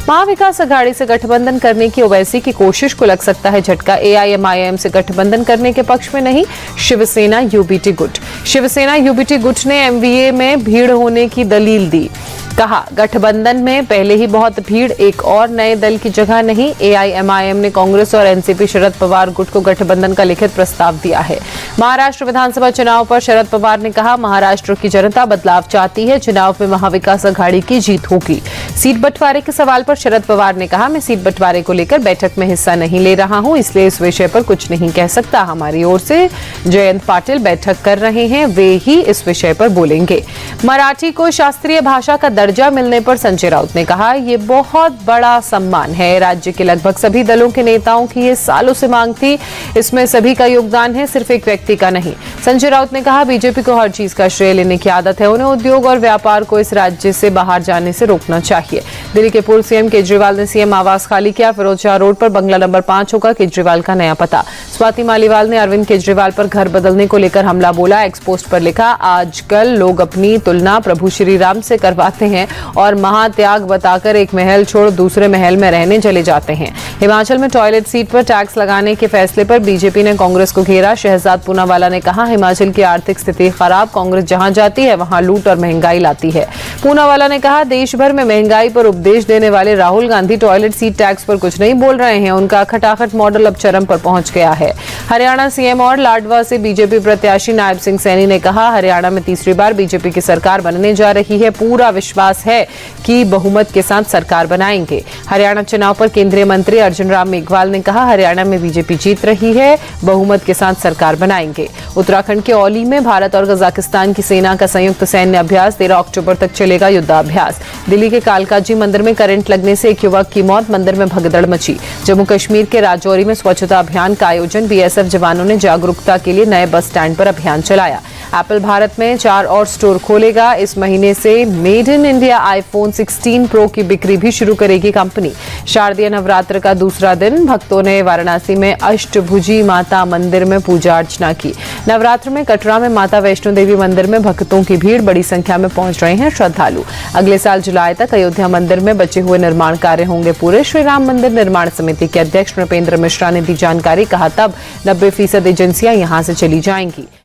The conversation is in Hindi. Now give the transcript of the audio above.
महाविकास अघाड़ी से गठबंधन करने की ओवैसी की कोशिश को लग सकता है झटका। एआईएमआईएम से गठबंधन करने के पक्ष में नहीं, शिवसेना यूबीटी गुट। शिवसेना यूबीटी गुट ने एमवीए में भीड़ होने की दलील दी। कहा, गठबंधन में पहले ही बहुत भीड़, एक और नए दल की जगह नहीं। एआईएमआईएम ने कांग्रेस और एनसीपी शरद पवार गुट को गठबंधन का लिखित प्रस्ताव दिया है। महाराष्ट्र विधानसभा चुनाव पर शरद पवार ने कहा, महाराष्ट्र की जनता बदलाव चाहती है, चुनाव में महाविकास अघाड़ी की जीत होगी। सीट बंटवारे के सवाल पर शरद पवार ने कहा, मैं सीट बंटवारे को लेकर बैठक में हिस्सा नहीं ले रहा हूं, इसलिए इस विषय पर कुछ नहीं कह सकता। हमारी ओर से जयंत पाटिल बैठक कर रहे हैं, वे ही इस विषय पर बोलेंगे। मराठी को शास्त्रीय भाषा का दर्जा मिलने पर संजय राउत ने कहा, यह बहुत बड़ा सम्मान है। राज्य के लगभग सभी दलों के नेताओं की ये सालों से मांग थी, इसमें सभी का योगदान है, सिर्फ एक व्यक्ति का नहीं। संजय राउत ने कहा, बीजेपी को हर चीज का श्रेय लेने की आदत है, उन्हें उद्योग और व्यापार को इस राज्य से बाहर जाने से रोकना चाहिए। दिल्ली के पूर्व सीएम केजरीवाल ने सीएम आवास खाली किया। फिरोजशाह रोड पर बंगला नंबर 5 होगा केजरीवाल का नया पता। स्वाति मालीवाल ने अरविंद केजरीवाल पर घर बदलने को लेकर हमला बोला। एक्स पोस्ट पर लिखा, आजकल लोग अपनी तुलना प्रभु श्री राम से करवाते हैं और महात्याग बताकर एक महल छोड़ दूसरे महल में रहने चले जाते हैं। हिमाचल में टॉयलेट सीट पर टैक्स लगाने के फैसले पर बीजेपी ने कांग्रेस को घेरा। शहजाद पूनावाला ने कहा, हिमाचल की आर्थिक स्थिति खराब, कांग्रेस जहां जाती है वहां लूट और महंगाई लाती है। पूनावाला ने कहा, देश भर में महंगाई पर उपदेश देने वाले Rahul Gandhi toilet seat tax पर कुछ नहीं बोल रहे हैं, उनका खटाखट मॉडल अब चरम पर पहुंच गया है। हरियाणा सीएम और लाडवा से बीजेपी प्रत्याशी नायब सिंह सैनी ने कहा, हरियाणा में तीसरी बार बीजेपी की सरकार बनने जा रही है, पूरा विश्वास है कि बहुमत के साथ सरकार बनाएंगे। हरियाणा चुनाव पर केंद्रीय मंत्री अर्जुन राम मेघवाल ने कहा, हरियाणा में बीजेपी जीत रही है, बहुमत के साथ सरकार बनाएंगे। उत्तराखंड के औली में भारत और कजाकिस्तान की सेना का संयुक्त सैन्य अभ्यास, 13 अक्टूबर तक चलेगा युद्धाभ्यास। दिल्ली के कालकाजी मंदिर में करंट लगने से एक युवक की मौत, मंदिर में भगदड़ मची। जम्मू कश्मीर के राजौरी में स्वच्छता अभियान का आयोजन, बीएसएफ जवानों ने जागरूकता के लिए नए बस स्टैंड पर अभियान चलाया। एप्पल भारत में 4 और स्टोर खोलेगा। इस महीने से made in India iPhone 16 pro की बिक्री भी शुरू करेगी कंपनी। शारदीय नवरात्र का दूसरा दिन, भक्तों ने वाराणसी में अष्टभुजी माता मंदिर में पूजा अर्चना की। नवरात्र में कटरा में माता वैष्णो देवी मंदिर में भक्तों की भीड़, बड़ी संख्या में पहुंच रहे हैं श्रद्धालु। अगले साल जुलाई तक अयोध्या मंदिर में बचे हुए निर्माण कार्य होंगे पूरे। श्री राम मंदिर निर्माण समिति के अध्यक्ष नृपेंद्र मिश्रा ने दी जानकारी। कहा, तब 90% एजेंसियां यहां से चली जाएंगी।